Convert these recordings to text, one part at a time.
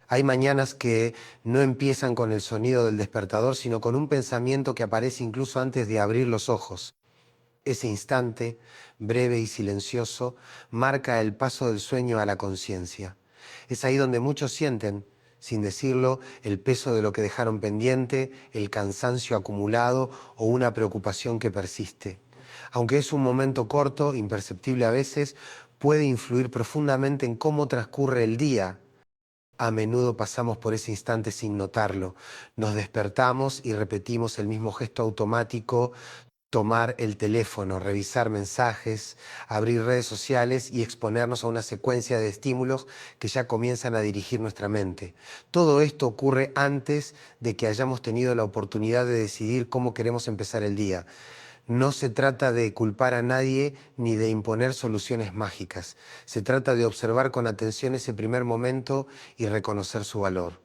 Hay mañanas que no empiezan con el sonido del despertador, sino con un pensamiento que aparece incluso antes de abrir los ojos. Ese instante, breve y silencioso, marca el paso del sueño a la conciencia. Es ahí donde muchos sienten, sin decirlo, el peso de lo que dejaron pendiente, el cansancio acumulado o una preocupación que persiste. Aunque es un momento corto, imperceptible a veces, puede influir profundamente en cómo transcurre el día. A menudo pasamos por ese instante sin notarlo. Nos despertamos y repetimos el mismo gesto automático: tomar el teléfono, revisar mensajes, abrir redes sociales y exponernos a una secuencia de estímulos que ya comienzan a dirigir nuestra mente. Todo esto ocurre antes de que hayamos tenido la oportunidad de decidir cómo queremos empezar el día. No se trata de culpar a nadie ni de imponer soluciones mágicas. Se trata de observar con atención ese primer momento y reconocer su valor.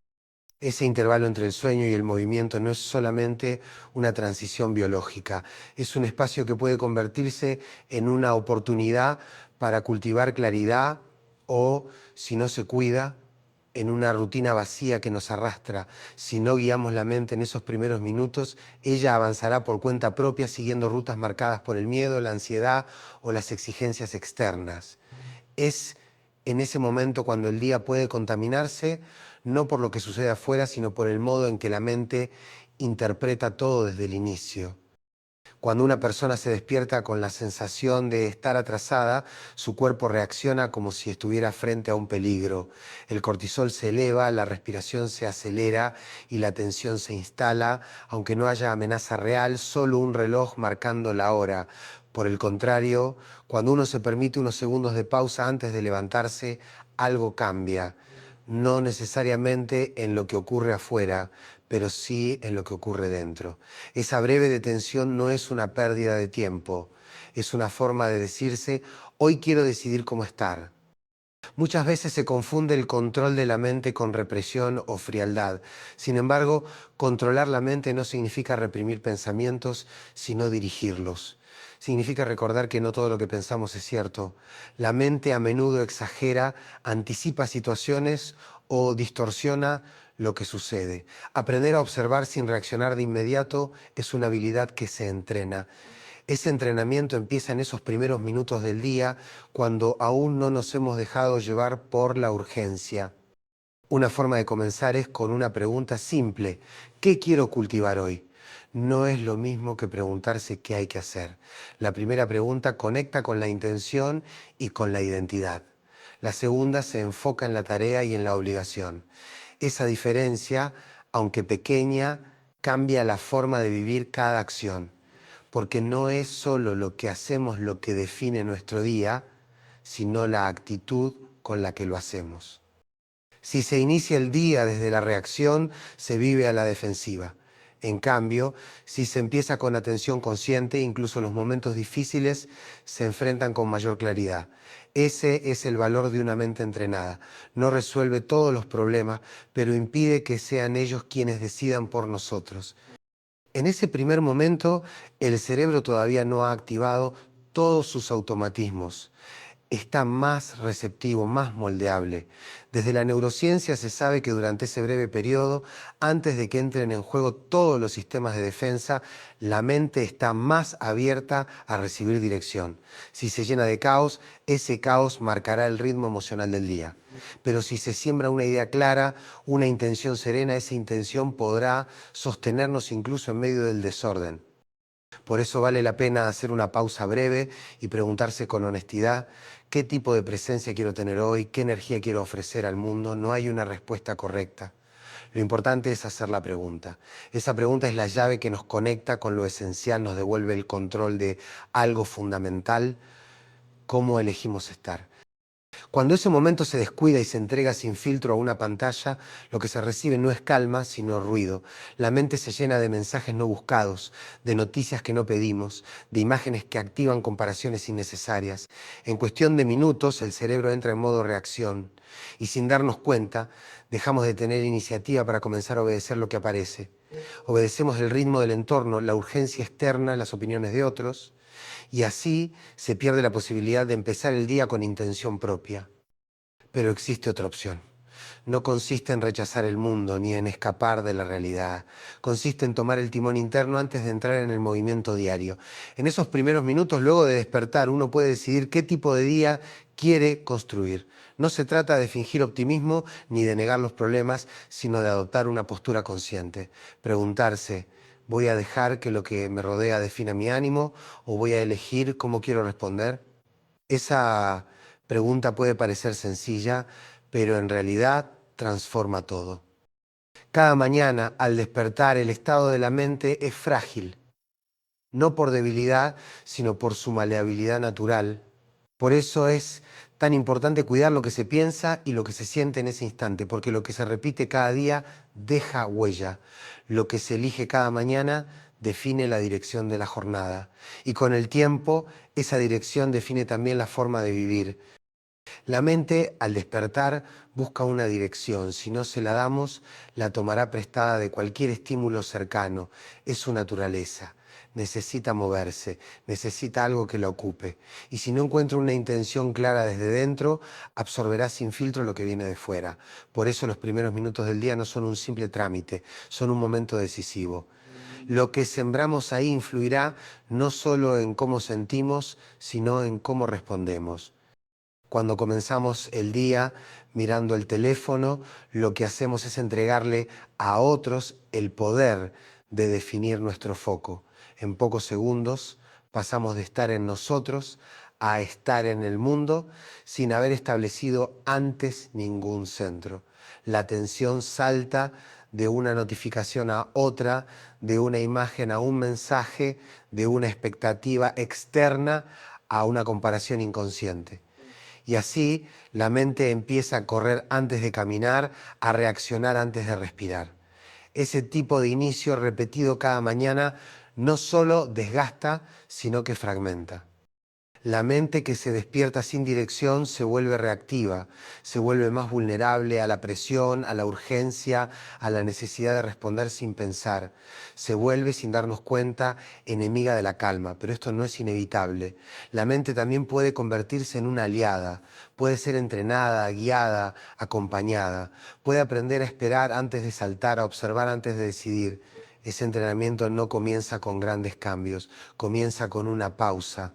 Ese intervalo entre el sueño y el movimiento no es solamente una transición biológica, es un espacio que puede convertirse en una oportunidad para cultivar claridad o, si no se cuida, en una rutina vacía que nos arrastra. Si no guiamos la mente en esos primeros minutos, ella avanzará por cuenta propia siguiendo rutas marcadas por el miedo, la ansiedad o las exigencias externas. Es en ese momento cuando el día puede contaminarse, no por lo que sucede afuera, sino por el modo en que la mente interpreta todo desde el inicio. Cuando una persona se despierta con la sensación de estar atrasada, su cuerpo reacciona como si estuviera frente a un peligro. El cortisol se eleva, la respiración se acelera y la tensión se instala, aunque no haya amenaza real, solo un reloj marcando la hora. Por el contrario, cuando uno se permite unos segundos de pausa antes de levantarse, algo cambia. No necesariamente en lo que ocurre afuera, pero sí en lo que ocurre dentro. Esa breve detención no es una pérdida de tiempo, es una forma de decirse: hoy quiero decidir cómo estar. Muchas veces se confunde el control de la mente con represión o frialdad. Sin embargo, controlar la mente no significa reprimir pensamientos, sino dirigirlos. Significa recordar que no todo lo que pensamos es cierto. La mente a menudo exagera, anticipa situaciones o distorsiona lo que sucede. Aprender a observar sin reaccionar de inmediato es una habilidad que se entrena. Ese entrenamiento empieza en esos primeros minutos del día, cuando aún no nos hemos dejado llevar por la urgencia. Una forma de comenzar es con una pregunta simple: ¿qué quiero cultivar hoy? No es lo mismo que preguntarse qué hay que hacer. La primera pregunta conecta con la intención y con la identidad. La segunda se enfoca en la tarea y en la obligación. Esa diferencia, aunque pequeña, cambia la forma de vivir cada acción, porque no es solo lo que hacemos lo que define nuestro día, sino la actitud con la que lo hacemos. Si se inicia el día desde la reacción, se vive a la defensiva. En cambio, si se empieza con atención consciente, incluso los momentos difíciles se enfrentan con mayor claridad. Ese es el valor de una mente entrenada. No resuelve todos los problemas, pero impide que sean ellos quienes decidan por nosotros. En ese primer momento, el cerebro todavía no ha activado todos sus automatismos. Está más receptivo, más moldeable. Desde la neurociencia se sabe que durante ese breve periodo, antes de que entren en juego todos los sistemas de defensa, la mente está más abierta a recibir dirección. Si se llena de caos, ese caos marcará el ritmo emocional del día. Pero si se siembra una idea clara, una intención serena, esa intención podrá sostenernos incluso en medio del desorden. Por eso vale la pena hacer una pausa breve y preguntarse con honestidad: ¿qué tipo de presencia quiero tener hoy? ¿Qué energía quiero ofrecer al mundo? No hay una respuesta correcta. Lo importante es hacer la pregunta. Esa pregunta es la llave que nos conecta con lo esencial, nos devuelve el control de algo fundamental: cómo elegimos estar. Cuando ese momento se descuida y se entrega sin filtro a una pantalla, lo que se recibe no es calma, sino ruido. La mente se llena de mensajes no buscados, de noticias que no pedimos, de imágenes que activan comparaciones innecesarias. En cuestión de minutos, el cerebro entra en modo reacción y, sin darnos cuenta, dejamos de tener iniciativa para comenzar a obedecer lo que aparece. Obedecemos el ritmo del entorno, la urgencia externa, las opiniones de otros, y así se pierde la posibilidad de empezar el día con intención propia. Pero existe otra opción. no consiste en rechazar el mundo ni en escapar de la realidad. Consiste en tomar el timón interno antes de entrar en el movimiento diario. En esos primeros minutos, luego de despertar, uno puede decidir qué tipo de día quiere construir. No se trata de fingir optimismo ni de negar los problemas, sino de adoptar una postura consciente. Preguntarse, ¿voy a dejar que lo que me rodea defina mi ánimo o voy a elegir cómo quiero responder? Esa pregunta puede parecer sencilla, pero en realidad transforma todo. Cada mañana, al despertar, el estado de la mente es frágil, no por debilidad, sino por su maleabilidad natural. Por eso es tan importante cuidar lo que se piensa y lo que se siente en ese instante, porque lo que se repite cada día deja huella. Lo que se elige cada mañana define la dirección de la jornada. Y con el tiempo, esa dirección define también la forma de vivir. La mente, al despertar, busca una dirección. Si no se la damos, la tomará prestada de cualquier estímulo cercano. Es su naturaleza. Necesita moverse, necesita algo que la ocupe. Y si no encuentra una intención clara desde dentro, absorberá sin filtro lo que viene de fuera. Por eso los primeros minutos del día no son un simple trámite, son un momento decisivo. Lo que sembramos ahí influirá no solo en cómo sentimos, sino en cómo respondemos. Cuando comenzamos el día mirando el teléfono, lo que hacemos es entregarle a otros el poder de definir nuestro foco. En pocos segundos pasamos de estar en nosotros a estar en el mundo sin haber establecido antes ningún centro. La atención salta de una notificación a otra, de una imagen a un mensaje, de una expectativa externa a una comparación inconsciente. Y así la mente empieza a correr antes de caminar, a reaccionar antes de respirar. Ese tipo de inicio repetido cada mañana no solo desgasta, sino que fragmenta. La mente que se despierta sin dirección se vuelve reactiva, se vuelve más vulnerable a la presión, a la urgencia, a la necesidad de responder sin pensar. Se vuelve, sin darnos cuenta, enemiga de la calma, pero esto no es inevitable. La mente también puede convertirse en una aliada, puede ser entrenada, guiada, acompañada, puede aprender a esperar antes de saltar, a observar antes de decidir. Ese entrenamiento no comienza con grandes cambios, comienza con una pausa.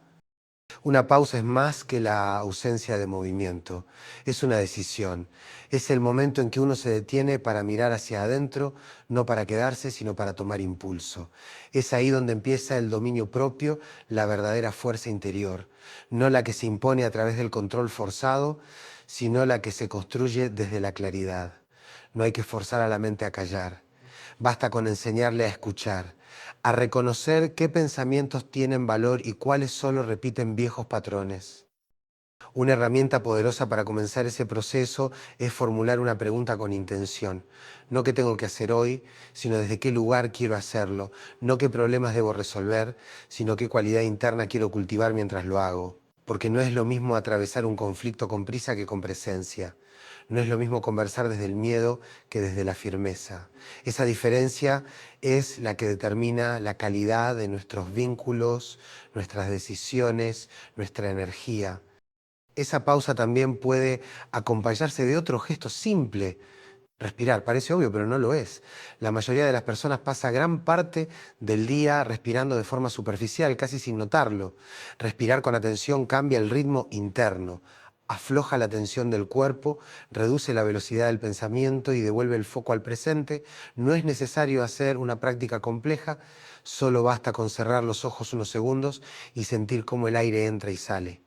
Una pausa es más que la ausencia de movimiento, es una decisión. Es el momento en que uno se detiene para mirar hacia adentro, no para quedarse, sino para tomar impulso. Es ahí donde empieza el dominio propio, la verdadera fuerza interior, no la que se impone a través del control forzado, sino la que se construye desde la claridad. No hay que forzar a la mente a callar, basta con enseñarle a escuchar, a reconocer qué pensamientos tienen valor y cuáles solo repiten viejos patrones. Una herramienta poderosa para comenzar ese proceso es formular una pregunta con intención. No qué tengo que hacer hoy, sino desde qué lugar quiero hacerlo. No qué problemas debo resolver, sino qué cualidad interna quiero cultivar mientras lo hago. Porque no es lo mismo atravesar un conflicto con prisa que con presencia. No es lo mismo conversar desde el miedo que desde la firmeza. Esa diferencia es la que determina la calidad de nuestros vínculos, nuestras decisiones, nuestra energía. Esa pausa también puede acompañarse de otro gesto simple. Respirar, parece obvio, pero no lo es. La mayoría de las personas pasa gran parte del día respirando de forma superficial, casi sin notarlo. Respirar con atención cambia el ritmo interno, afloja la tensión del cuerpo, reduce la velocidad del pensamiento y devuelve el foco al presente. No es necesario hacer una práctica compleja, solo basta con cerrar los ojos unos segundos y sentir cómo el aire entra y sale.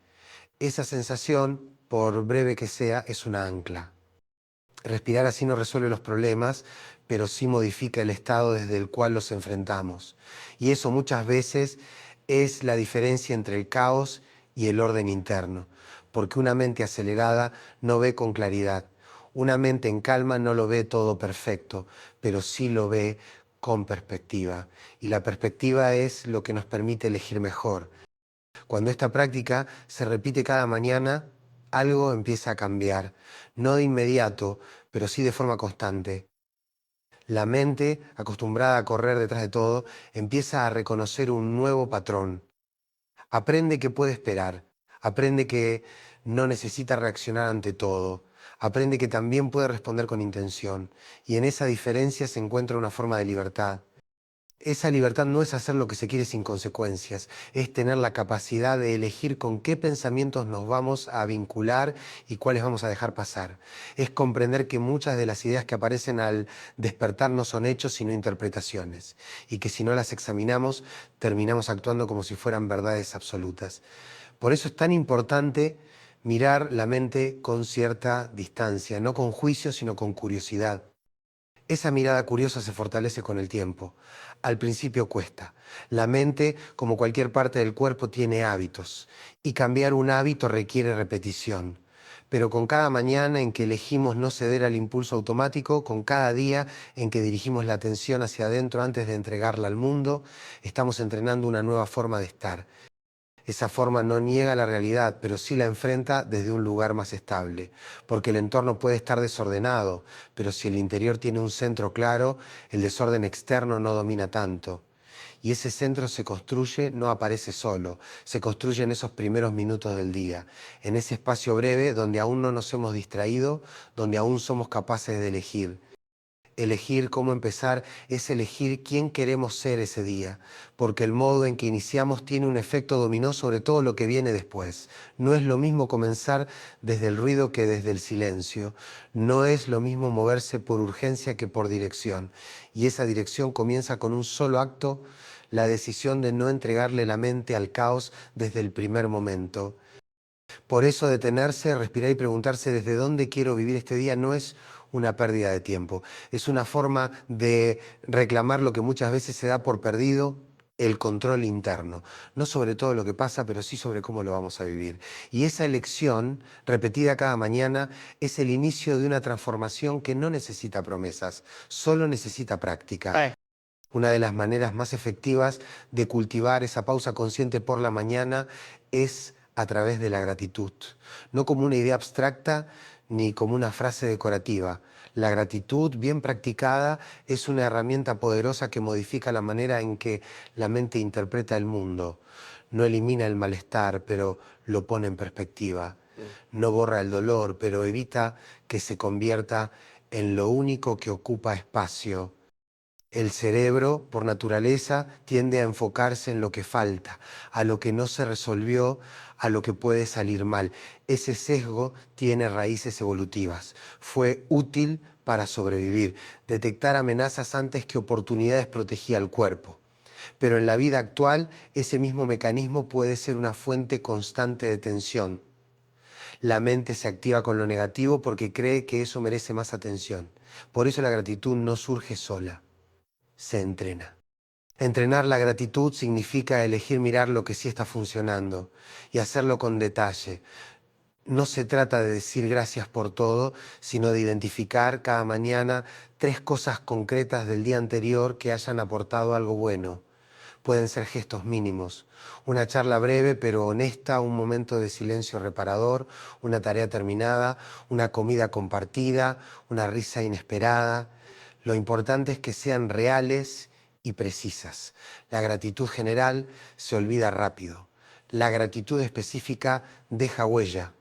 Esa sensación, por breve que sea, es una ancla. Respirar así no resuelve los problemas, pero sí modifica el estado desde el cual los enfrentamos. Y eso muchas veces es la diferencia entre el caos y el orden interno, porque una mente acelerada no ve con claridad. Una mente en calma no lo ve todo perfecto, pero sí lo ve con perspectiva. Y la perspectiva es lo que nos permite elegir mejor. Cuando esta práctica se repite cada mañana, algo empieza a cambiar, no de inmediato, pero sí de forma constante. La mente, acostumbrada a correr detrás de todo, empieza a reconocer un nuevo patrón. Aprende que puede esperar, aprende que no necesita reaccionar ante todo, Aprende que también puede responder con intención, y en esa diferencia se encuentra una forma de libertad. Esa libertad no es hacer lo que se quiere sin consecuencias, es tener la capacidad de elegir con qué pensamientos nos vamos a vincular y cuáles vamos a dejar pasar. Es comprender que muchas de las ideas que aparecen al despertar no son hechos sino interpretaciones, y que si no las examinamos terminamos actuando como si fueran verdades absolutas. Por eso es tan importante mirar la mente con cierta distancia, no con juicio sino con curiosidad. Esa mirada curiosa se fortalece con el tiempo. Al principio cuesta. La mente, como cualquier parte del cuerpo, tiene hábitos y cambiar un hábito requiere repetición. Pero con cada mañana en que elegimos no ceder al impulso automático, con cada día en que dirigimos la atención hacia adentro antes de entregarla al mundo, estamos entrenando una nueva forma de estar. Esa forma no niega la realidad, pero sí la enfrenta desde un lugar más estable, porque el entorno puede estar desordenado, pero si el interior tiene un centro claro, el desorden externo no domina tanto. Y ese centro se construye, no aparece solo, se construye en esos primeros minutos del día, en ese espacio breve donde aún no nos hemos distraído, donde aún somos capaces de elegir. Elegir cómo empezar es elegir quién queremos ser ese día, porque el modo en que iniciamos tiene un efecto dominó sobre todo lo que viene después. No es lo mismo comenzar desde el ruido que desde el silencio. No es lo mismo moverse por urgencia que por dirección. Y esa dirección comienza con un solo acto, la decisión de no entregarle la mente al caos desde el primer momento. Por eso detenerse, respirar y preguntarse desde dónde quiero vivir este día no es una pérdida de tiempo. Es una forma de reclamar lo que muchas veces se da por perdido, el control interno. No sobre todo lo que pasa, pero sí sobre cómo lo vamos a vivir. Y esa elección, repetida cada mañana, es el inicio de una transformación que no necesita promesas, solo necesita práctica. Una de las maneras más efectivas de cultivar esa pausa consciente por la mañana es a través de la gratitud, no como una idea abstracta ni como una frase decorativa. La gratitud bien practicada es una herramienta poderosa que modifica la manera en que la mente interpreta el mundo. No elimina el malestar, pero lo pone en perspectiva. No borra el dolor, pero evita que se convierta en lo único que ocupa espacio. El cerebro, por naturaleza, tiende a enfocarse en lo que falta, a lo que no se resolvió, a lo que puede salir mal. Ese sesgo tiene raíces evolutivas. Fue útil para sobrevivir, detectar amenazas antes que oportunidades protegía al cuerpo. Pero en la vida actual, ese mismo mecanismo puede ser una fuente constante de tensión. La mente se activa con lo negativo porque cree que eso merece más atención. Por eso la gratitud no surge sola, se entrena. Entrenar la gratitud significa elegir mirar lo que sí está funcionando y hacerlo con detalle. No se trata de decir gracias por todo, sino de identificar cada mañana 3 cosas concretas del día anterior que hayan aportado algo bueno. Pueden ser gestos mínimos, una charla breve pero honesta, un momento de silencio reparador, una tarea terminada, una comida compartida, una risa inesperada. Lo importante es que sean reales y precisas. La gratitud general se olvida rápido. La gratitud específica deja huella.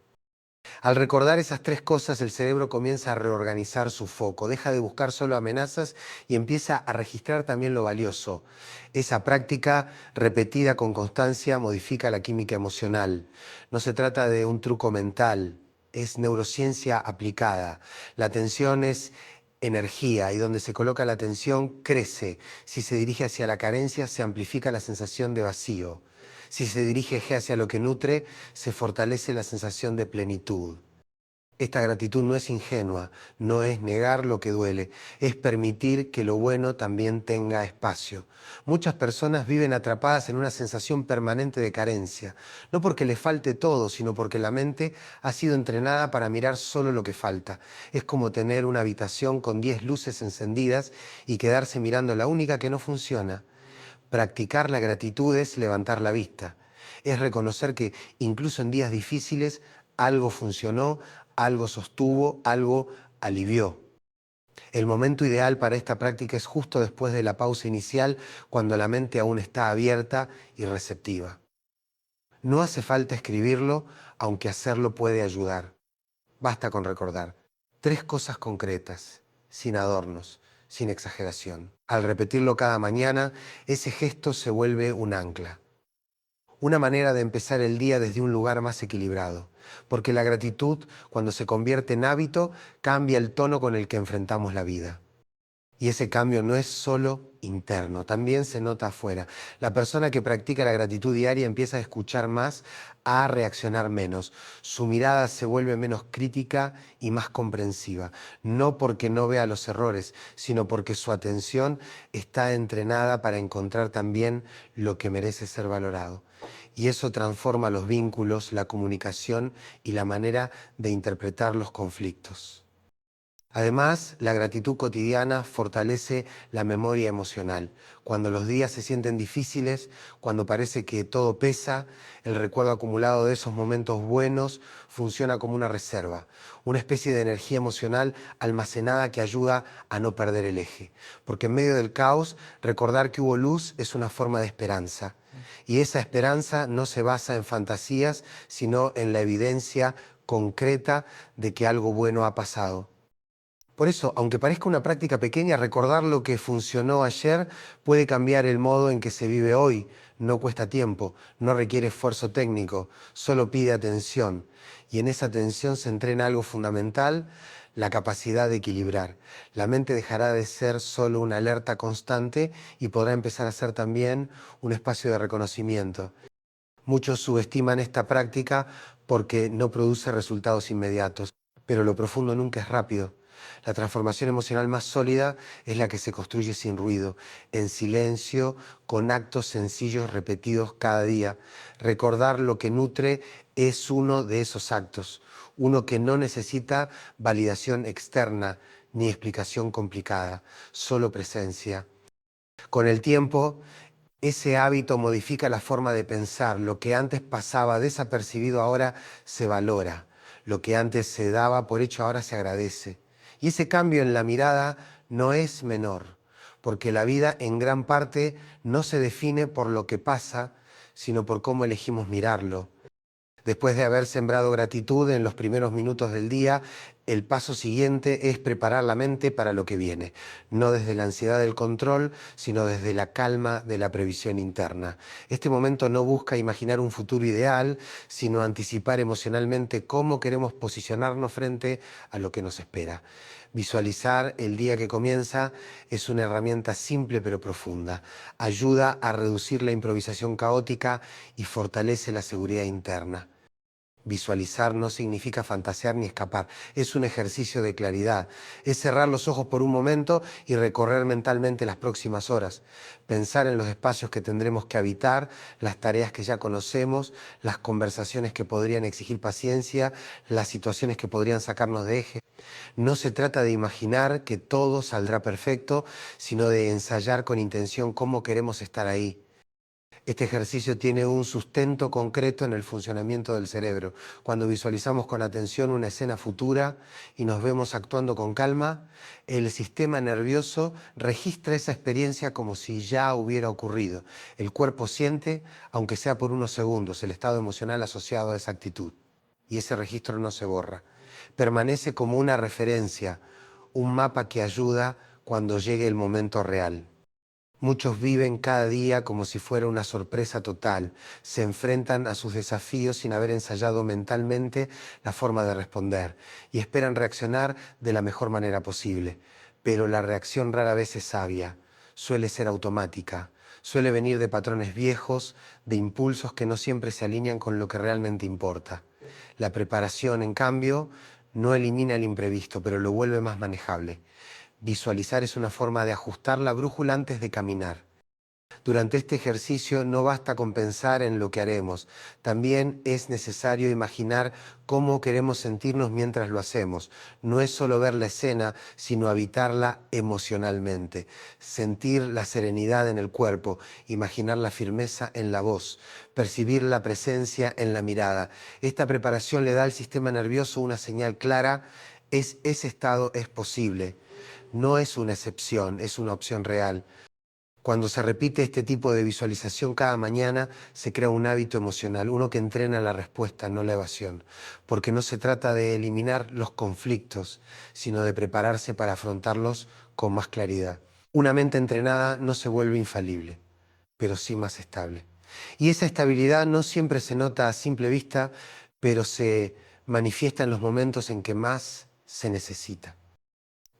Al recordar esas 3 cosas, el cerebro comienza a reorganizar su foco, deja de buscar solo amenazas y empieza a registrar también lo valioso. Esa práctica repetida con constancia modifica la química emocional. No se trata de un truco mental, es neurociencia aplicada. La atención es energía y donde se coloca la atención crece. Si se dirige hacia la carencia, se amplifica la sensación de vacío. Si se dirige hacia lo que nutre, se fortalece la sensación de plenitud. Esta gratitud no es ingenua, no es negar lo que duele, es permitir que lo bueno también tenga espacio. Muchas personas viven atrapadas en una sensación permanente de carencia, no porque les falte todo, sino porque la mente ha sido entrenada para mirar solo lo que falta. Es como tener una habitación con 10 luces encendidas y quedarse mirando la única que no funciona. Practicar la gratitud es levantar la vista, es reconocer que incluso en días difíciles algo funcionó, algo sostuvo, algo alivió. El momento ideal para esta práctica es justo después de la pausa inicial, cuando la mente aún está abierta y receptiva. No hace falta escribirlo, aunque hacerlo puede ayudar. Basta con recordar. 3 cosas concretas, sin adornos, sin exageración. Al repetirlo cada mañana, ese gesto se vuelve un ancla. Una manera de empezar el día desde un lugar más equilibrado. Porque la gratitud, cuando se convierte en hábito, cambia el tono con el que enfrentamos la vida. Y ese cambio no es solo interno, también se nota afuera. La persona que practica la gratitud diaria empieza a escuchar más, a reaccionar menos. Su mirada se vuelve menos crítica y más comprensiva. No porque no vea los errores, sino porque su atención está entrenada para encontrar también lo que merece ser valorado. Y eso transforma los vínculos, la comunicación y la manera de interpretar los conflictos. Además, la gratitud cotidiana fortalece la memoria emocional. Cuando los días se sienten difíciles, cuando parece que todo pesa, el recuerdo acumulado de esos momentos buenos funciona como una reserva, una especie de energía emocional almacenada que ayuda a no perder el eje. Porque en medio del caos, recordar que hubo luz es una forma de esperanza. Y esa esperanza no se basa en fantasías, sino en la evidencia concreta de que algo bueno ha pasado. Por eso, aunque parezca una práctica pequeña, recordar lo que funcionó ayer puede cambiar el modo en que se vive hoy. No cuesta tiempo, no requiere esfuerzo técnico, solo pide atención. Y en esa atención se entrena algo fundamental, la capacidad de equilibrar. La mente dejará de ser solo una alerta constante y podrá empezar a ser también un espacio de reconocimiento. Muchos subestiman esta práctica porque no produce resultados inmediatos, pero lo profundo nunca es rápido. La transformación emocional más sólida es la que se construye sin ruido, en silencio, con actos sencillos repetidos cada día. Recordar lo que nutre es uno de esos actos, uno que no necesita validación externa ni explicación complicada, solo presencia. Con el tiempo, ese hábito modifica la forma de pensar. Lo que antes pasaba desapercibido ahora se valora. Lo que antes se daba por hecho ahora se agradece. Y ese cambio en la mirada no es menor, porque la vida en gran parte no se define por lo que pasa, sino por cómo elegimos mirarlo. Después de haber sembrado gratitud en los primeros minutos del día, el paso siguiente es preparar la mente para lo que viene, no desde la ansiedad del control, sino desde la calma de la previsión interna. Este momento no busca imaginar un futuro ideal, sino anticipar emocionalmente cómo queremos posicionarnos frente a lo que nos espera. Visualizar el día que comienza es una herramienta simple pero profunda. Ayuda a reducir la improvisación caótica y fortalece la seguridad interna. Visualizar no significa fantasear ni escapar, es un ejercicio de claridad. Es cerrar los ojos por un momento y recorrer mentalmente las próximas horas. Pensar en los espacios que tendremos que habitar, las tareas que ya conocemos, las conversaciones que podrían exigir paciencia, las situaciones que podrían sacarnos de eje. No se trata de imaginar que todo saldrá perfecto, sino de ensayar con intención cómo queremos estar ahí. Este ejercicio tiene un sustento concreto en el funcionamiento del cerebro. Cuando visualizamos con atención una escena futura y nos vemos actuando con calma, el sistema nervioso registra esa experiencia como si ya hubiera ocurrido. El cuerpo siente, aunque sea por unos segundos, el estado emocional asociado a esa actitud. Y ese registro no se borra. Permanece como una referencia, un mapa que ayuda cuando llegue el momento real. Muchos viven cada día como si fuera una sorpresa total. Se enfrentan a sus desafíos sin haber ensayado mentalmente la forma de responder y esperan reaccionar de la mejor manera posible. Pero la reacción rara vez es sabia, suele ser automática, suele venir de patrones viejos, de impulsos que no siempre se alinean con lo que realmente importa. La preparación, en cambio, no elimina el imprevisto, pero lo vuelve más manejable. Visualizar es una forma de ajustar la brújula antes de caminar. Durante este ejercicio no basta con pensar en lo que haremos, también es necesario imaginar cómo queremos sentirnos mientras lo hacemos. No es solo ver la escena, sino habitarla emocionalmente, sentir la serenidad en el cuerpo, imaginar la firmeza en la voz, percibir la presencia en la mirada. Esta preparación le da al sistema nervioso una señal clara, ese estado es posible. No es una excepción, es una opción real. Cuando se repite este tipo de visualización cada mañana, se crea un hábito emocional, uno que entrena la respuesta, no la evasión, porque no se trata de eliminar los conflictos, sino de prepararse para afrontarlos con más claridad. Una mente entrenada no se vuelve infalible, pero sí más estable. Y esa estabilidad no siempre se nota a simple vista, pero se manifiesta en los momentos en que más se necesita.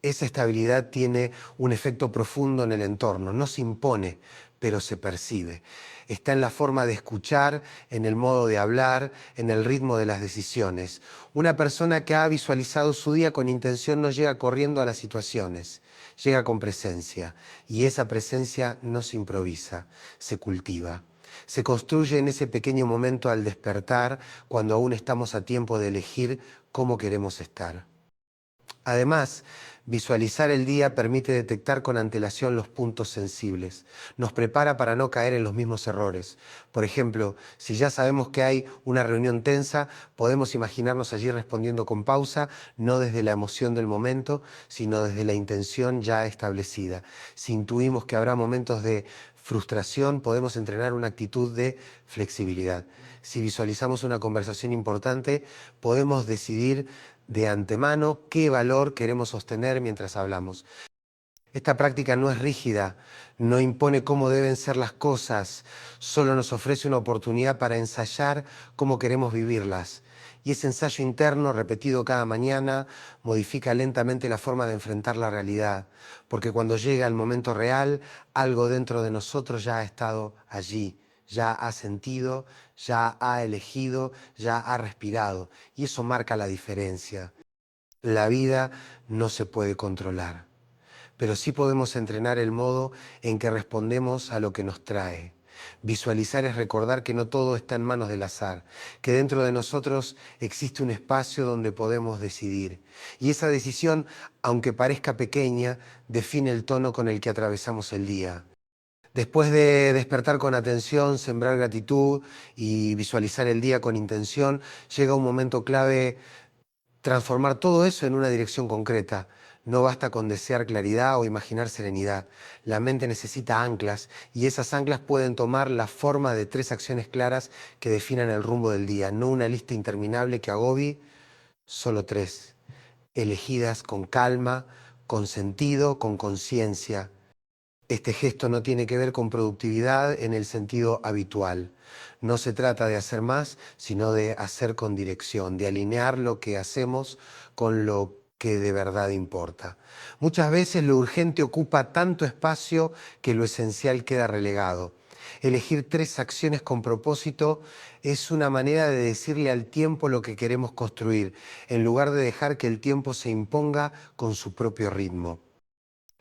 Esa estabilidad tiene un efecto profundo en el entorno, no se impone, pero se percibe. Está en la forma de escuchar, en el modo de hablar, en el ritmo de las decisiones. Una persona que ha visualizado su día con intención no llega corriendo a las situaciones, llega con presencia. Y esa presencia no se improvisa, se cultiva. Se construye en ese pequeño momento al despertar, cuando aún estamos a tiempo de elegir cómo queremos estar. Además, visualizar el día permite detectar con antelación los puntos sensibles. Nos prepara para no caer en los mismos errores. Por ejemplo, si ya sabemos que hay una reunión tensa, podemos imaginarnos allí respondiendo con pausa, no desde la emoción del momento, sino desde la intención ya establecida. Si intuimos que habrá momentos de frustración, podemos entrenar una actitud de flexibilidad. Si visualizamos una conversación importante, podemos decidir de antemano qué valor queremos sostener mientras hablamos. Esta práctica no es rígida, no impone cómo deben ser las cosas, solo nos ofrece una oportunidad para ensayar cómo queremos vivirlas. Y ese ensayo interno, repetido cada mañana, modifica lentamente la forma de enfrentar la realidad, porque cuando llega el momento real, algo dentro de nosotros ya ha estado allí, ya ha sentido, ya ha elegido, ya ha respirado, y eso marca la diferencia. La vida no se puede controlar, pero sí podemos entrenar el modo en que respondemos a lo que nos trae. Visualizar es recordar que no todo está en manos del azar, que dentro de nosotros existe un espacio donde podemos decidir. Y esa decisión, aunque parezca pequeña, define el tono con el que atravesamos el día. Después de despertar con atención, sembrar gratitud y visualizar el día con intención, llega un momento clave: transformar todo eso en una dirección concreta. No basta con desear claridad o imaginar serenidad. La mente necesita anclas, y esas anclas pueden tomar la forma de 3 acciones claras que definan el rumbo del día, no una lista interminable que agobie, solo 3, elegidas con calma, con sentido, con conciencia. Este gesto no tiene que ver con productividad en el sentido habitual. No se trata de hacer más, sino de hacer con dirección, de alinear lo que hacemos con lo que de verdad importa. Muchas veces lo urgente ocupa tanto espacio que lo esencial queda relegado. Elegir 3 acciones con propósito es una manera de decirle al tiempo lo que queremos construir, en lugar de dejar que el tiempo se imponga con su propio ritmo.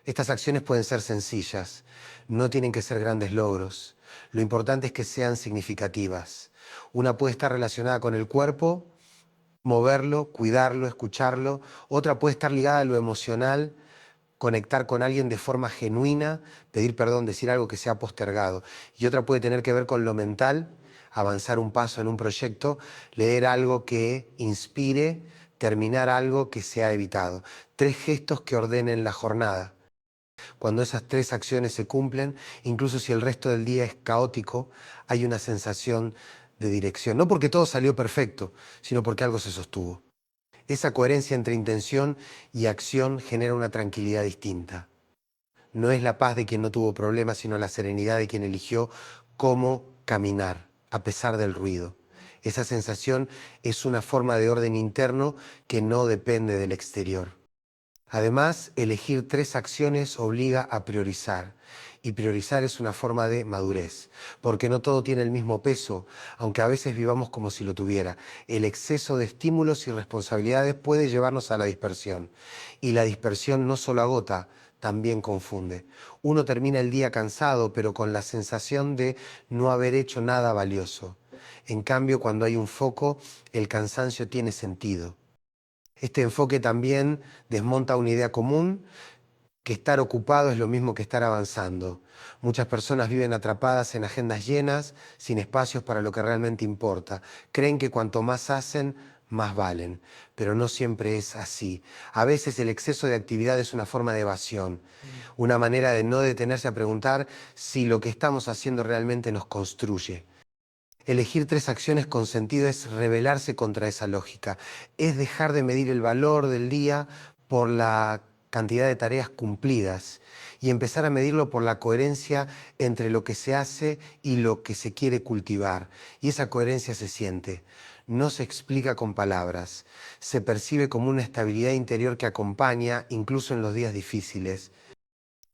Estas acciones pueden ser sencillas, no tienen que ser grandes logros. Lo importante es que sean significativas. Una puede estar relacionada con el cuerpo, moverlo, cuidarlo, escucharlo. Otra puede estar ligada a lo emocional, conectar con alguien de forma genuina, pedir perdón, decir algo que se ha postergado. Y otra puede tener que ver con lo mental, avanzar un paso en un proyecto, leer algo que inspire, terminar algo que se ha evitado. 3 gestos que ordenen la jornada. Cuando esas 3 acciones se cumplen, incluso si el resto del día es caótico, hay una sensación de dirección. No porque todo salió perfecto, sino porque algo se sostuvo. Esa coherencia entre intención y acción genera una tranquilidad distinta. No es la paz de quien no tuvo problemas, sino la serenidad de quien eligió cómo caminar, a pesar del ruido. Esa sensación es una forma de orden interno que no depende del exterior. Además, elegir 3 acciones obliga a priorizar. Y priorizar es una forma de madurez, porque no todo tiene el mismo peso, aunque a veces vivamos como si lo tuviera. El exceso de estímulos y responsabilidades puede llevarnos a la dispersión. Y la dispersión no solo agota, también confunde. Uno termina el día cansado, pero con la sensación de no haber hecho nada valioso. En cambio, cuando hay un foco, el cansancio tiene sentido. Este enfoque también desmonta una idea común, que estar ocupado es lo mismo que estar avanzando. Muchas personas viven atrapadas en agendas llenas, sin espacios para lo que realmente importa. Creen que cuanto más hacen, más valen. Pero no siempre es así. A veces el exceso de actividad es una forma de evasión, una manera de no detenerse a preguntar si lo que estamos haciendo realmente nos construye. Elegir 3 acciones con sentido es rebelarse contra esa lógica, es dejar de medir el valor del día por la cantidad de tareas cumplidas y empezar a medirlo por la coherencia entre lo que se hace y lo que se quiere cultivar. Y esa coherencia se siente, no se explica con palabras, se percibe como una estabilidad interior que acompaña incluso en los días difíciles.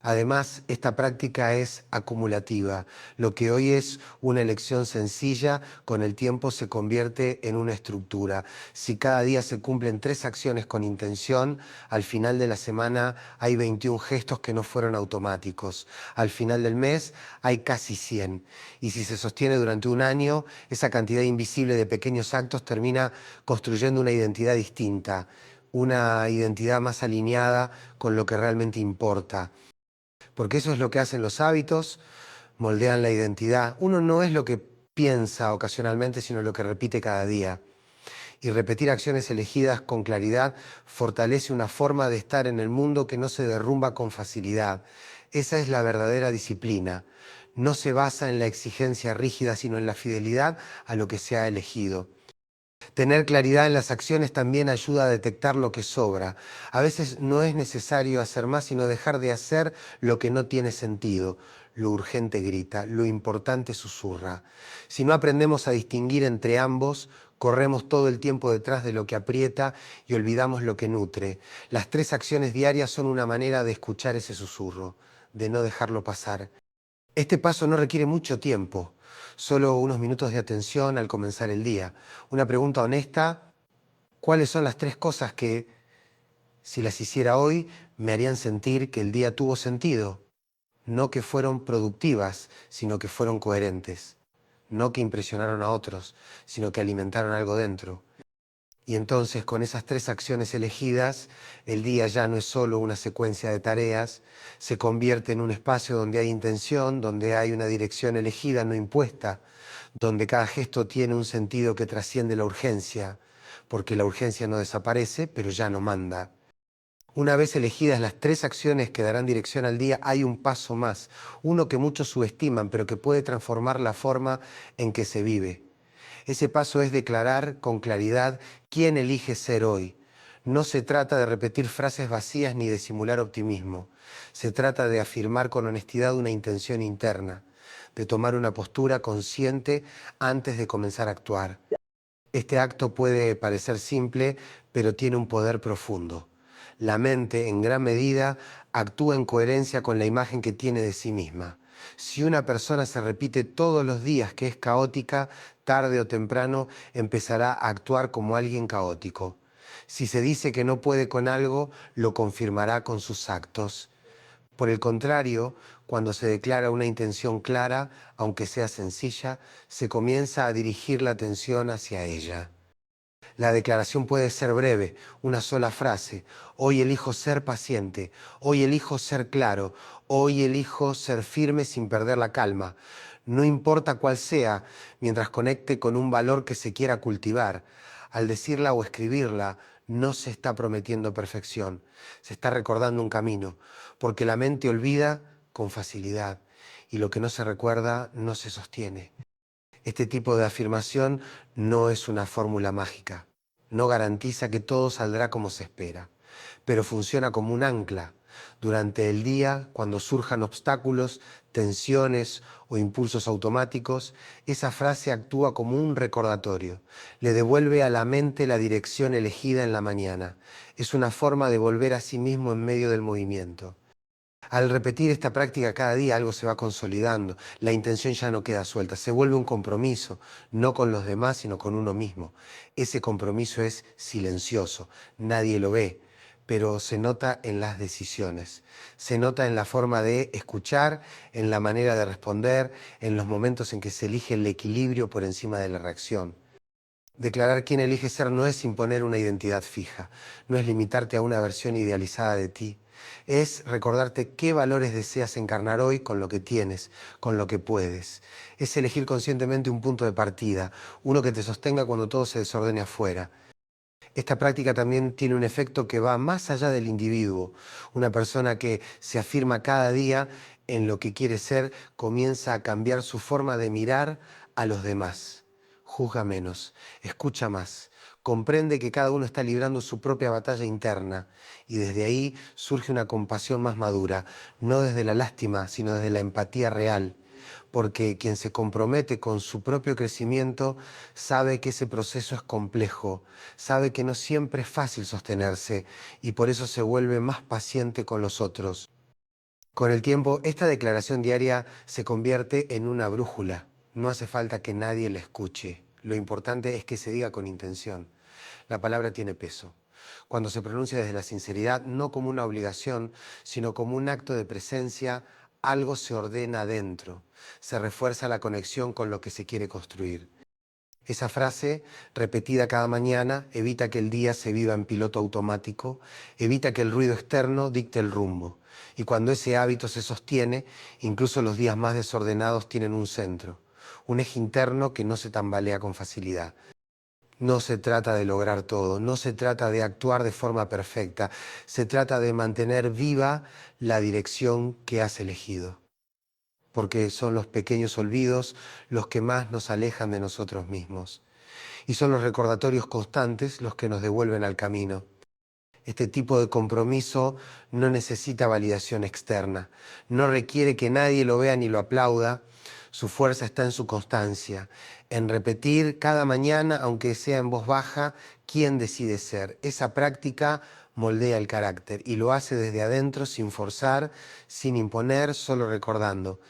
Además, esta práctica es acumulativa. Lo que hoy es una elección sencilla, con el tiempo se convierte en una estructura. Si cada día se cumplen 3 acciones con intención, al final de la semana hay 21 gestos que no fueron automáticos. Al final del mes hay casi 100. Y si se sostiene durante un año, esa cantidad invisible de pequeños actos termina construyendo una identidad distinta, una identidad más alineada con lo que realmente importa. Porque eso es lo que hacen los hábitos, moldean la identidad. Uno no es lo que piensa ocasionalmente, sino lo que repite cada día. Y repetir acciones elegidas con claridad fortalece una forma de estar en el mundo que no se derrumba con facilidad. Esa es la verdadera disciplina. No se basa en la exigencia rígida, sino en la fidelidad a lo que se ha elegido. Tener claridad en las acciones también ayuda a detectar lo que sobra. A veces no es necesario hacer más, sino dejar de hacer lo que no tiene sentido. Lo urgente grita, lo importante susurra. Si no aprendemos a distinguir entre ambos, corremos todo el tiempo detrás de lo que aprieta y olvidamos lo que nutre. Las 3 acciones diarias son una manera de escuchar ese susurro, de no dejarlo pasar. Este paso no requiere mucho tiempo, solo unos minutos de atención al comenzar el día. Una pregunta honesta: ¿cuáles son las 3 cosas que, si las hiciera hoy, me harían sentir que el día tuvo sentido? No que fueron productivas, sino que fueron coherentes. No que impresionaron a otros, sino que alimentaron algo dentro. Y entonces, con esas 3 acciones elegidas, el día ya no es solo una secuencia de tareas, se convierte en un espacio donde hay intención, donde hay una dirección elegida, no impuesta, donde cada gesto tiene un sentido que trasciende la urgencia, porque la urgencia no desaparece, pero ya no manda. Una vez elegidas las 3 acciones que darán dirección al día, hay un paso más, uno que muchos subestiman, pero que puede transformar la forma en que se vive. Ese paso es declarar con claridad quién elige ser hoy. No se trata de repetir frases vacías ni de simular optimismo. Se trata de afirmar con honestidad una intención interna, de tomar una postura consciente antes de comenzar a actuar. Este acto puede parecer simple, pero tiene un poder profundo. La mente, en gran medida, actúa en coherencia con la imagen que tiene de sí misma. Si una persona se repite todos los días que es caótica, tarde o temprano empezará a actuar como alguien caótico. Si se dice que no puede con algo, lo confirmará con sus actos. Por el contrario, cuando se declara una intención clara, aunque sea sencilla, se comienza a dirigir la atención hacia ella. La declaración puede ser breve, una sola frase: hoy elijo ser paciente, hoy elijo ser claro, hoy elijo ser firme sin perder la calma. No importa cuál sea, mientras conecte con un valor que se quiera cultivar. Al decirla o escribirla, no se está prometiendo perfección, se está recordando un camino, porque la mente olvida con facilidad y lo que no se recuerda no se sostiene. Este tipo de afirmación no es una fórmula mágica, no garantiza que todo saldrá como se espera, pero funciona como un ancla. Durante el día, cuando surjan obstáculos, tensiones o impulsos automáticos, esa frase actúa como un recordatorio. Le devuelve a la mente la dirección elegida en la mañana. Es una forma de volver a sí mismo en medio del movimiento. Al repetir esta práctica cada día, algo se va consolidando, la intención ya no queda suelta, se vuelve un compromiso, no con los demás, sino con uno mismo. Ese compromiso es silencioso, nadie lo ve, pero se nota en las decisiones, se nota en la forma de escuchar, en la manera de responder, en los momentos en que se elige el equilibrio por encima de la reacción. Declarar quién elige ser no es imponer una identidad fija, no es limitarte a una versión idealizada de ti. Es recordarte qué valores deseas encarnar hoy con lo que tienes, con lo que puedes. Es elegir conscientemente un punto de partida, uno que te sostenga cuando todo se desordene afuera. Esta práctica también tiene un efecto que va más allá del individuo. Una persona que se afirma cada día en lo que quiere ser comienza a cambiar su forma de mirar a los demás. Juzga menos, escucha más, comprende que cada uno está librando su propia batalla interna y desde ahí surge una compasión más madura, no desde la lástima, sino desde la empatía real, porque quien se compromete con su propio crecimiento sabe que ese proceso es complejo, sabe que no siempre es fácil sostenerse y por eso se vuelve más paciente con los otros. Con el tiempo, esta declaración diaria se convierte en una brújula. No hace falta que nadie la escuche. Lo importante es que se diga con intención. La palabra tiene peso. Cuando se pronuncia desde la sinceridad, no como una obligación, sino como un acto de presencia, algo se ordena adentro. Se refuerza la conexión con lo que se quiere construir. Esa frase, repetida cada mañana, evita que el día se viva en piloto automático, evita que el ruido externo dicte el rumbo. Y cuando ese hábito se sostiene, incluso los días más desordenados tienen un centro, un eje interno que no se tambalea con facilidad. No se trata de lograr todo, no se trata de actuar de forma perfecta, se trata de mantener viva la dirección que has elegido, porque son los pequeños olvidos los que más nos alejan de nosotros mismos. Y son los recordatorios constantes los que nos devuelven al camino. Este tipo de compromiso no necesita validación externa, no requiere que nadie lo vea ni lo aplauda. Su fuerza está en su constancia, en repetir cada mañana, aunque sea en voz baja, quién decide ser. Esa práctica moldea el carácter y lo hace desde adentro sin forzar, sin imponer, solo recordando.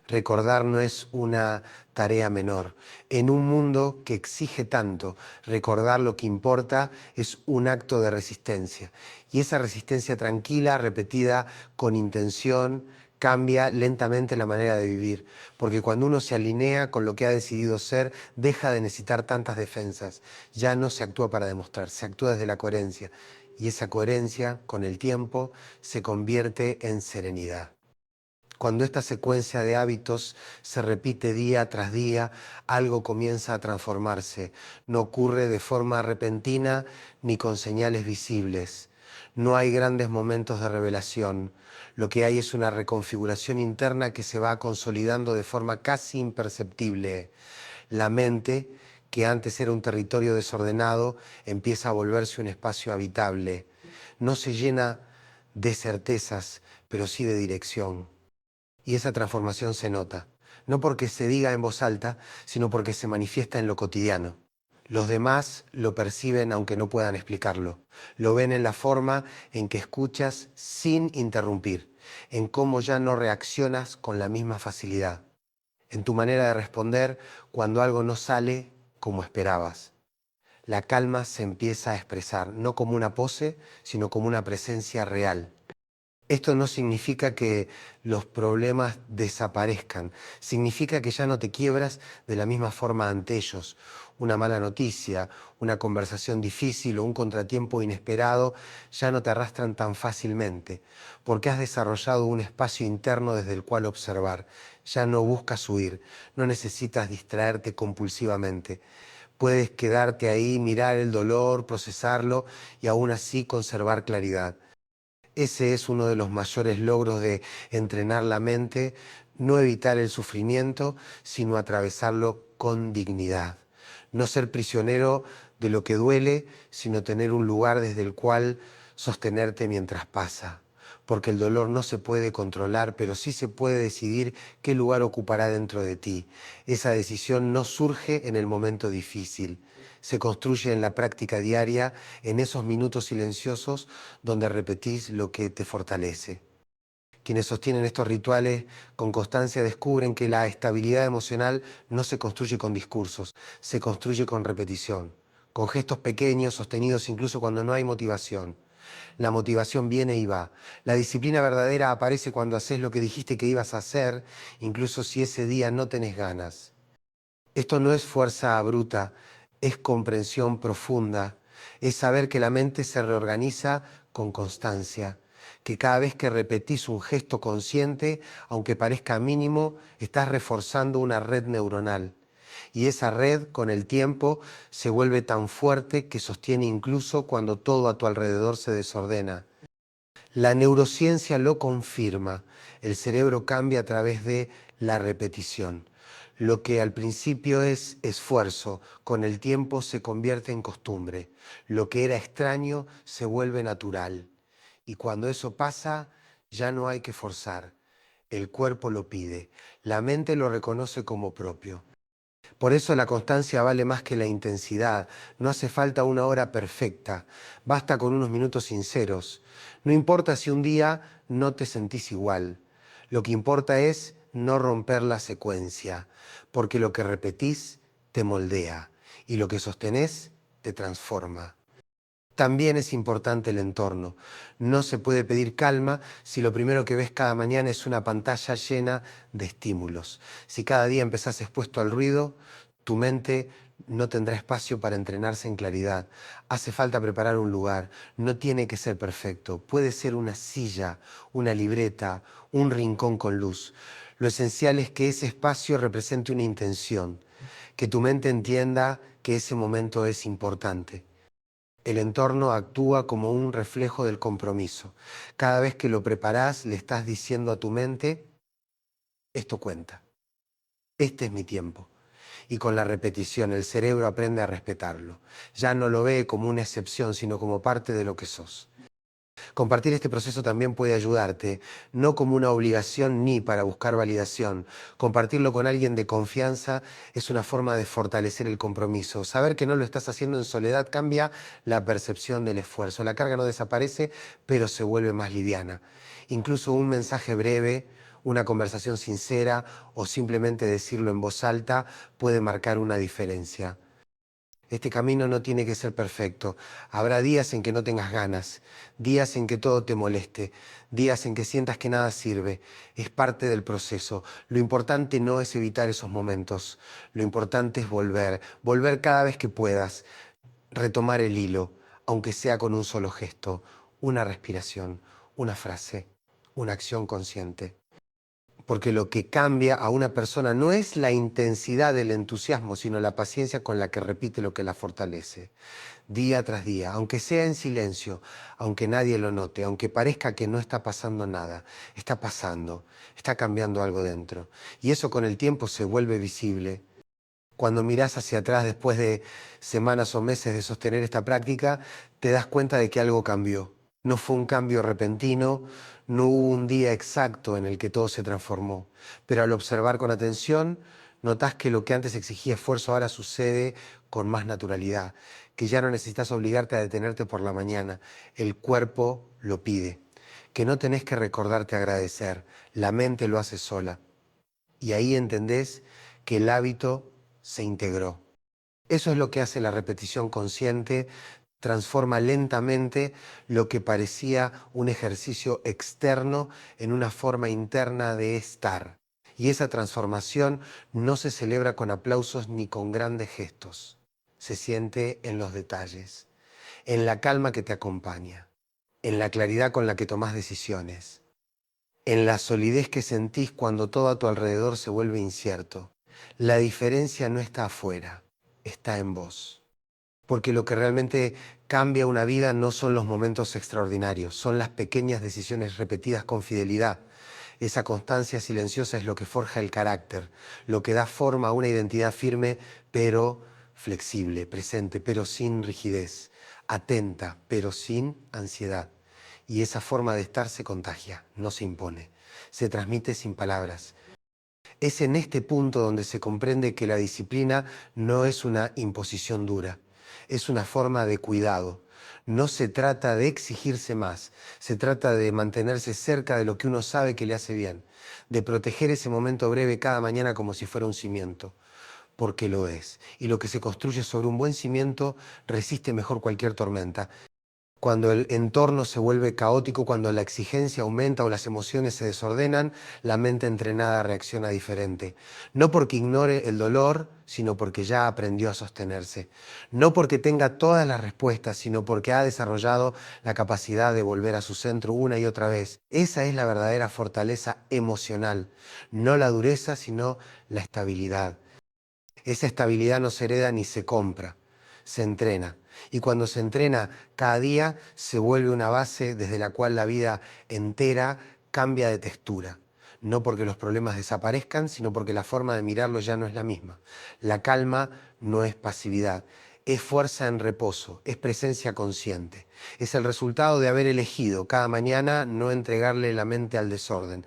Recordar no es una tarea menor. En un mundo que exige tanto, recordar lo que importa es un acto de resistencia. Y esa resistencia tranquila, repetida con intención, cambia lentamente la manera de vivir. Porque cuando uno se alinea con lo que ha decidido ser, deja de necesitar tantas defensas. Ya no se actúa para demostrar, se actúa desde la coherencia. Y esa coherencia, con el tiempo, se convierte en serenidad. Cuando esta secuencia de hábitos se repite día tras día, algo comienza a transformarse. No ocurre de forma repentina ni con señales visibles. No hay grandes momentos de revelación. Lo que hay es una reconfiguración interna que se va consolidando de forma casi imperceptible. La mente, que antes era un territorio desordenado, empieza a volverse un espacio habitable. No se llena de certezas, pero sí de dirección. Y esa transformación se nota, no porque se diga en voz alta, sino porque se manifiesta en lo cotidiano. Los demás lo perciben aunque no puedan explicarlo. Lo ven en la forma en que escuchas sin interrumpir, en cómo ya no reaccionas con la misma facilidad, en tu manera de responder cuando algo no sale como esperabas. La calma se empieza a expresar, no como una pose, sino como una presencia real. Esto no significa que los problemas desaparezcan, significa que ya no te quiebras de la misma forma ante ellos. Una mala noticia, una conversación difícil o un contratiempo inesperado ya no te arrastran tan fácilmente, porque has desarrollado un espacio interno desde el cual observar. Ya no buscas huir, no necesitas distraerte compulsivamente. Puedes quedarte ahí, mirar el dolor, procesarlo y aún así conservar claridad. Ese es uno de los mayores logros de entrenar la mente, no evitar el sufrimiento, sino atravesarlo con dignidad. No ser prisionero de lo que duele, sino tener un lugar desde el cual sostenerte mientras pasa. Porque el dolor no se puede controlar, pero sí se puede decidir qué lugar ocupará dentro de ti. Esa decisión no surge en el momento difícil, se construye en la práctica diaria, en esos minutos silenciosos donde repetís lo que te fortalece. Quienes sostienen estos rituales con constancia descubren que la estabilidad emocional no se construye con discursos, se construye con repetición, con gestos pequeños sostenidos incluso cuando no hay motivación. La motivación viene y va. La disciplina verdadera aparece cuando haces lo que dijiste que ibas a hacer, incluso si ese día no tenés ganas. Esto no es fuerza bruta, es comprensión profunda, es saber que la mente se reorganiza con constancia, que cada vez que repetís un gesto consciente, aunque parezca mínimo, estás reforzando una red neuronal. Y esa red, con el tiempo, se vuelve tan fuerte que sostiene incluso cuando todo a tu alrededor se desordena. La neurociencia lo confirma. El cerebro cambia a través de la repetición. Lo que al principio es esfuerzo, con el tiempo se convierte en costumbre. Lo que era extraño se vuelve natural. Y cuando eso pasa, ya no hay que forzar. El cuerpo lo pide. La mente lo reconoce como propio. Por eso la constancia vale más que la intensidad. No hace falta una hora perfecta. Basta con unos minutos sinceros. No importa si un día no te sentís igual. Lo que importa es no romper la secuencia, porque lo que repetís te moldea y lo que sostenés te transforma. También es importante el entorno. No se puede pedir calma si lo primero que ves cada mañana es una pantalla llena de estímulos. Si cada día empezás expuesto al ruido, tu mente no tendrá espacio para entrenarse en claridad. Hace falta preparar un lugar. No tiene que ser perfecto. Puede ser una silla, una libreta, un rincón con luz. Lo esencial es que ese espacio represente una intención, que tu mente entienda que ese momento es importante. El entorno actúa como un reflejo del compromiso. Cada vez que lo preparás, le estás diciendo a tu mente, esto cuenta, este es mi tiempo. Y con la repetición, el cerebro aprende a respetarlo. Ya no lo ve como una excepción, sino como parte de lo que sos. Compartir este proceso también puede ayudarte, no como una obligación ni para buscar validación. Compartirlo con alguien de confianza es una forma de fortalecer el compromiso. Saber que no lo estás haciendo en soledad cambia la percepción del esfuerzo. La carga no desaparece, pero se vuelve más liviana. Incluso un mensaje breve, una conversación sincera o simplemente decirlo en voz alta puede marcar una diferencia. Este camino no tiene que ser perfecto. Habrá días en que no tengas ganas, días en que todo te moleste, días en que sientas que nada sirve. Es parte del proceso. Lo importante no es evitar esos momentos. Lo importante es volver, volver cada vez que puedas, retomar el hilo, aunque sea con un solo gesto, una respiración, una frase, una acción consciente. Porque lo que cambia a una persona no es la intensidad del entusiasmo, sino la paciencia con la que repite lo que la fortalece, día tras día, aunque sea en silencio, aunque nadie lo note, aunque parezca que no está pasando nada, está pasando, está cambiando algo dentro. Y eso con el tiempo se vuelve visible. Cuando mirás hacia atrás después de semanas o meses de sostener esta práctica, te das cuenta de que algo cambió. No fue un cambio repentino, no hubo un día exacto en el que todo se transformó. Pero al observar con atención, notás que lo que antes exigía esfuerzo ahora sucede con más naturalidad, que ya no necesitas obligarte a detenerte por la mañana. El cuerpo lo pide, que no tenés que recordarte agradecer, la mente lo hace sola. Y ahí entendés que el hábito se integró. Eso es lo que hace la repetición consciente, transforma lentamente lo que parecía un ejercicio externo en una forma interna de estar. Y esa transformación no se celebra con aplausos ni con grandes gestos. Se siente en los detalles, en la calma que te acompaña, en la claridad con la que tomás decisiones, en la solidez que sentís cuando todo a tu alrededor se vuelve incierto. La diferencia no está afuera, está en vos. Porque lo que realmente cambia una vida no son los momentos extraordinarios, son las pequeñas decisiones repetidas con fidelidad. Esa constancia silenciosa es lo que forja el carácter, lo que da forma a una identidad firme, pero flexible, presente, pero sin rigidez, atenta, pero sin ansiedad. Y esa forma de estar se contagia, no se impone, se transmite sin palabras. Es en este punto donde se comprende que la disciplina no es una imposición dura, es una forma de cuidado. No se trata de exigirse más, se trata de mantenerse cerca de lo que uno sabe que le hace bien, de proteger ese momento breve cada mañana como si fuera un cimiento, porque lo es. Y lo que se construye sobre un buen cimiento resiste mejor cualquier tormenta. Cuando el entorno se vuelve caótico, cuando la exigencia aumenta o las emociones se desordenan, la mente entrenada reacciona diferente. No porque ignore el dolor, sino porque ya aprendió a sostenerse. No porque tenga todas las respuestas, sino porque ha desarrollado la capacidad de volver a su centro una y otra vez. Esa es la verdadera fortaleza emocional. No la dureza, sino la estabilidad. Esa estabilidad no se hereda ni se compra, se entrena. Y cuando se entrena cada día, se vuelve una base desde la cual la vida entera cambia de textura. No porque los problemas desaparezcan, sino porque la forma de mirarlos ya no es la misma. La calma no es pasividad, es fuerza en reposo, es presencia consciente. Es el resultado de haber elegido cada mañana no entregarle la mente al desorden.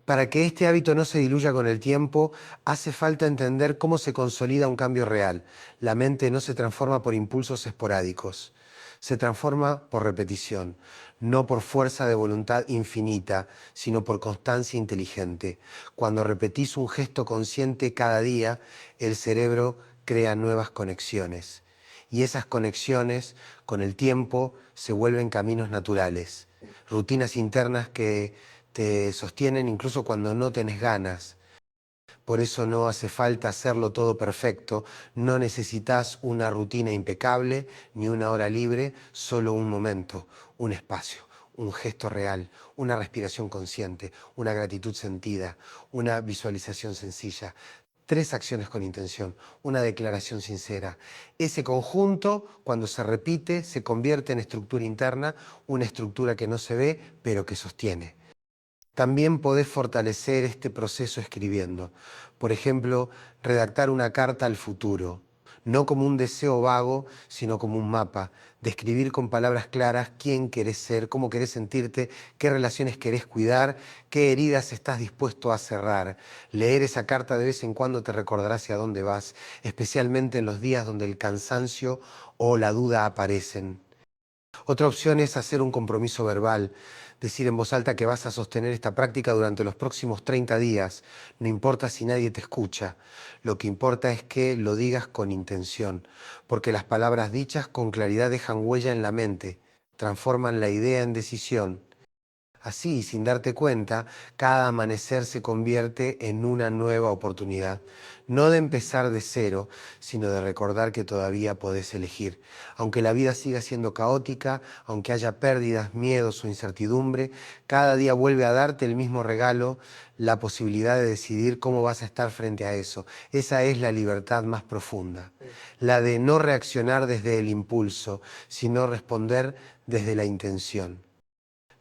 Para que este hábito no se diluya con el tiempo, hace falta entender cómo se consolida un cambio real. La mente no se transforma por impulsos esporádicos, se transforma por repetición, no por fuerza de voluntad infinita, sino por constancia inteligente. Cuando repetís un gesto consciente cada día, el cerebro crea nuevas conexiones. Y esas conexiones, con el tiempo, se vuelven caminos naturales, rutinas internas que te sostienen incluso cuando no tenés ganas. Por eso no hace falta hacerlo todo perfecto, no necesitas una rutina impecable ni una hora libre, solo un momento, un espacio, un gesto real, una respiración consciente, una gratitud sentida, una visualización sencilla. 3 acciones con intención, una declaración sincera. Ese conjunto, cuando se repite, se convierte en estructura interna, una estructura que no se ve, pero que sostiene. También podés fortalecer este proceso escribiendo. Por ejemplo, redactar una carta al futuro, no como un deseo vago, sino como un mapa. Describir con palabras claras quién querés ser, cómo querés sentirte, qué relaciones querés cuidar, qué heridas estás dispuesto a cerrar. Leer esa carta de vez en cuando te recordará hacia dónde vas, especialmente en los días donde el cansancio o la duda aparecen. Otra opción es hacer un compromiso verbal, decir en voz alta que vas a sostener esta práctica durante los próximos 30 días. No importa si nadie te escucha, lo que importa es que lo digas con intención, porque las palabras dichas con claridad dejan huella en la mente, transforman la idea en decisión. Así, sin darte cuenta, cada amanecer se convierte en una nueva oportunidad. No de empezar de cero, sino de recordar que todavía podés elegir. Aunque la vida siga siendo caótica, aunque haya pérdidas, miedos o incertidumbre, cada día vuelve a darte el mismo regalo, la posibilidad de decidir cómo vas a estar frente a eso. Esa es la libertad más profunda. La de no reaccionar desde el impulso, sino responder desde la intención.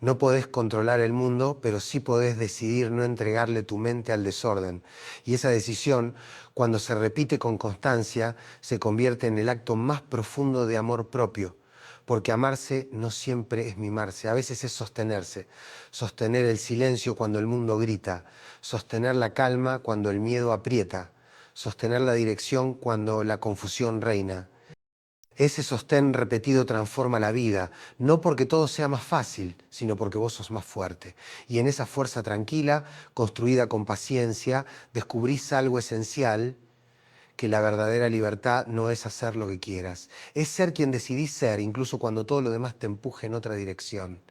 No podés controlar el mundo, pero sí podés decidir no entregarle tu mente al desorden. Y esa decisión, cuando se repite con constancia, se convierte en el acto más profundo de amor propio. Porque amarse no siempre es mimarse, a veces es sostenerse. Sostener el silencio cuando el mundo grita, sostener la calma cuando el miedo aprieta, sostener la dirección cuando la confusión reina. Ese sostén repetido transforma la vida, no porque todo sea más fácil, sino porque vos sos más fuerte. Y en esa fuerza tranquila, construida con paciencia, descubrís algo esencial, que la verdadera libertad no es hacer lo que quieras, es ser quien decidís ser, incluso cuando todo lo demás te empuje en otra dirección.